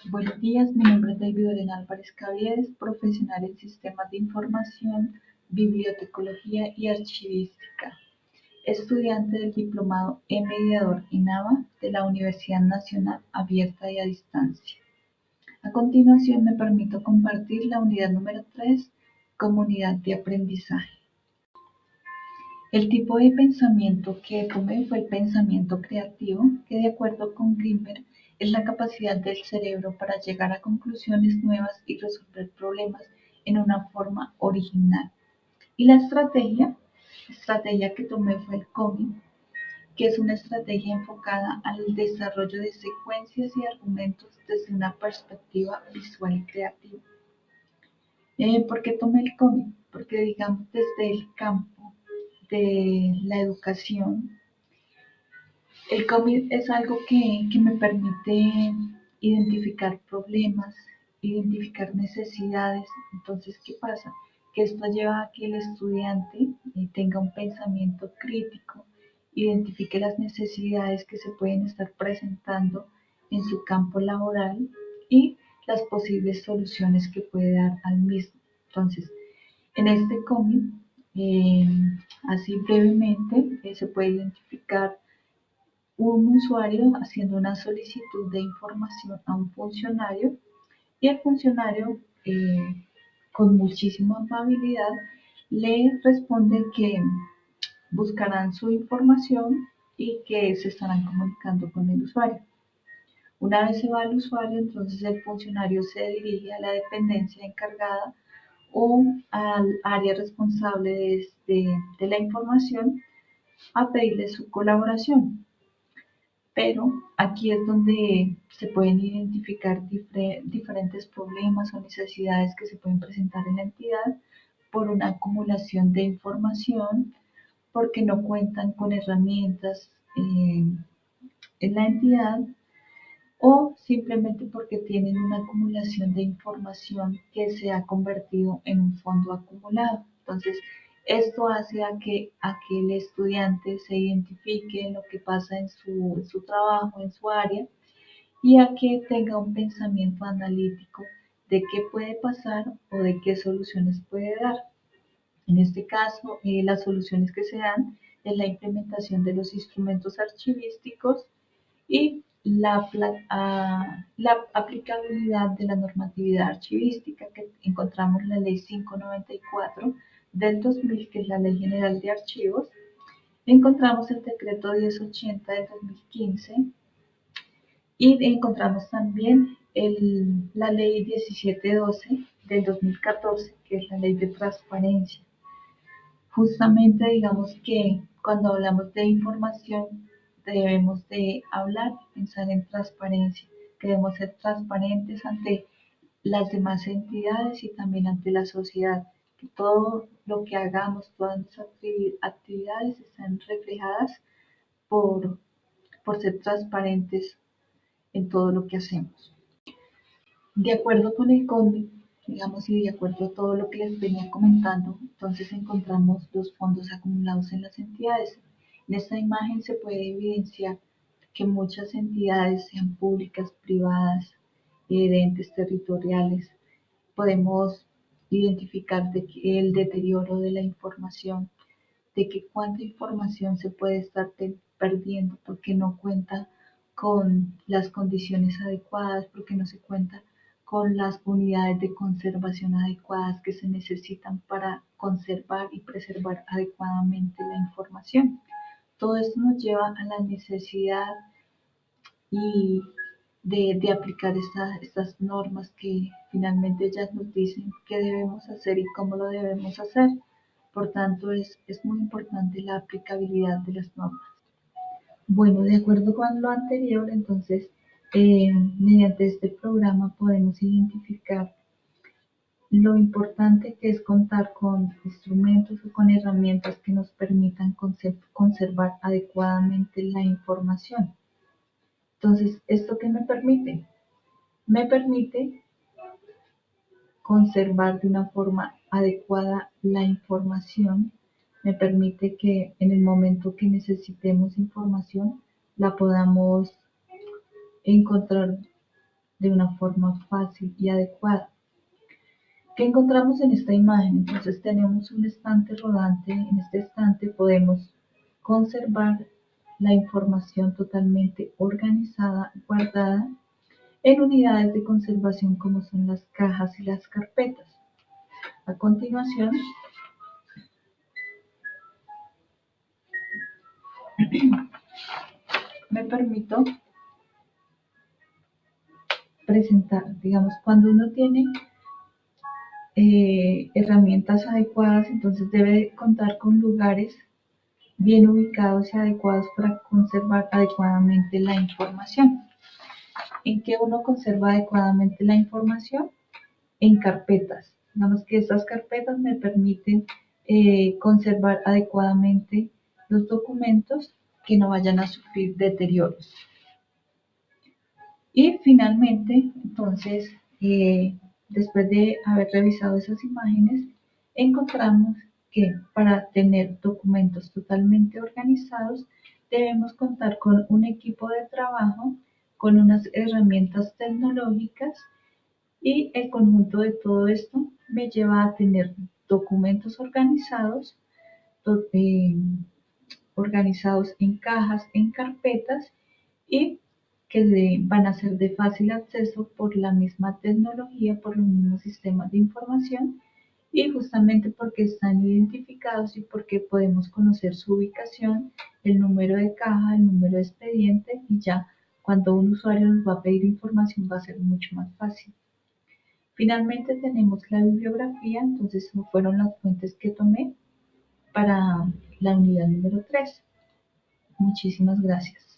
Buenos días, mi nombre es David Lorena Álvarez Cavieres, profesional en sistemas de información, bibliotecología y archivística, estudiante del diplomado en mediador INAVA de la Universidad Nacional Abierta y a Distancia. A continuación me permito compartir la unidad número 3, comunidad de aprendizaje. El tipo de pensamiento que tomé fue el pensamiento creativo, que de acuerdo con Grimberg es la capacidad del cerebro para llegar a conclusiones nuevas y resolver problemas en una forma original. Y la estrategia que tomé fue el cómic, que es una estrategia enfocada al desarrollo de secuencias y argumentos desde una perspectiva visual y creativa. ¿Por qué tomé el cómic? Porque digamos desde el campo de la educación, el cómic es algo que me permite identificar problemas, identificar necesidades. Entonces, ¿qué pasa? Que esto lleva a que el estudiante tenga un pensamiento crítico, identifique las necesidades que se pueden estar presentando en su campo laboral y las posibles soluciones que puede dar al mismo. Entonces, en este cómic, eh, así brevemente, se puede identificar un usuario haciendo una solicitud de información a un funcionario y el funcionario, con muchísima amabilidad, le responde que buscarán su información y que se estarán comunicando con el usuario. Una vez se va al usuario, entonces el funcionario se dirige a la dependencia encargada o al área responsable de la información a pedirle su colaboración. Pero aquí es donde se pueden identificar diferentes problemas o necesidades que se pueden presentar en la entidad por una acumulación de información, porque no cuentan con herramientas en la entidad o simplemente porque tienen una acumulación de información que se ha convertido en un fondo acumulado. Entonces, esto hace a que el estudiante se identifique en lo que pasa en su trabajo, en su área, y a que tenga un pensamiento analítico de qué puede pasar o de qué soluciones puede dar. En este caso, las soluciones que se dan es la implementación de los instrumentos archivísticos y la aplicabilidad de la normatividad archivística que encontramos en la Ley 594 del 2000, que es la Ley General de Archivos. Encontramos el Decreto 1080 del 2015 y encontramos también la Ley 1712 del 2014, que es la Ley de Transparencia. Justamente digamos que cuando hablamos de información debemos de hablar, pensar en transparencia, que debemos ser transparentes ante las demás entidades y también ante la sociedad, que todo lo que hagamos, todas nuestras actividades están reflejadas por, por ser transparentes en todo lo que hacemos. De acuerdo con el código, digamos, y de acuerdo a todo lo que les venía comentando, entonces encontramos los fondos acumulados en las entidades. En esta imagen se puede evidenciar que muchas entidades, sean públicas, privadas, de entes territoriales, podemos identificar el deterioro de la información, de que cuánta información se puede estar perdiendo porque no cuenta con las condiciones adecuadas, porque no se cuenta con las unidades de conservación adecuadas que se necesitan para conservar y preservar adecuadamente la información. Todo esto nos lleva a la necesidad y de aplicar estas normas que finalmente ellas nos dicen qué debemos hacer y cómo lo debemos hacer. Por tanto, es muy importante la aplicabilidad de las normas. Bueno, de acuerdo con lo anterior, entonces, mediante este programa podemos identificar lo importante que es contar con instrumentos o con herramientas que nos permitan conservar adecuadamente la información. Entonces, ¿esto qué me permite? Me permite conservar de una forma adecuada la información, me permite que en el momento que necesitemos información la podamos encontrar de una forma fácil y adecuada. ¿Qué encontramos en esta imagen? Entonces tenemos un estante rodante. En este estante podemos conservar la información totalmente organizada, guardada en unidades de conservación como son las cajas y las carpetas. A continuación, me permito presentar, digamos, cuando uno tiene herramientas adecuadas, entonces debe contar con lugares bien ubicados y adecuados para conservar adecuadamente la información. ¿En qué uno conserva adecuadamente la información? En carpetas. Digamos que estas carpetas me permiten conservar adecuadamente los documentos que no vayan a sufrir deterioros. Y finalmente, entonces, después de haber revisado esas imágenes, encontramos que para tener documentos totalmente organizados, debemos contar con un equipo de trabajo, con unas herramientas tecnológicas y el conjunto de todo esto me lleva a tener documentos organizados, eh, organizados en cajas, en carpetas y que van a ser de fácil acceso por la misma tecnología, por los mismos sistemas de información y justamente porque están identificados y porque podemos conocer su ubicación, el número de caja, el número de expediente y ya cuando un usuario nos va a pedir información va a ser mucho más fácil. Finalmente tenemos la bibliografía, entonces fueron las fuentes que tomé para la unidad número 3. Muchísimas gracias.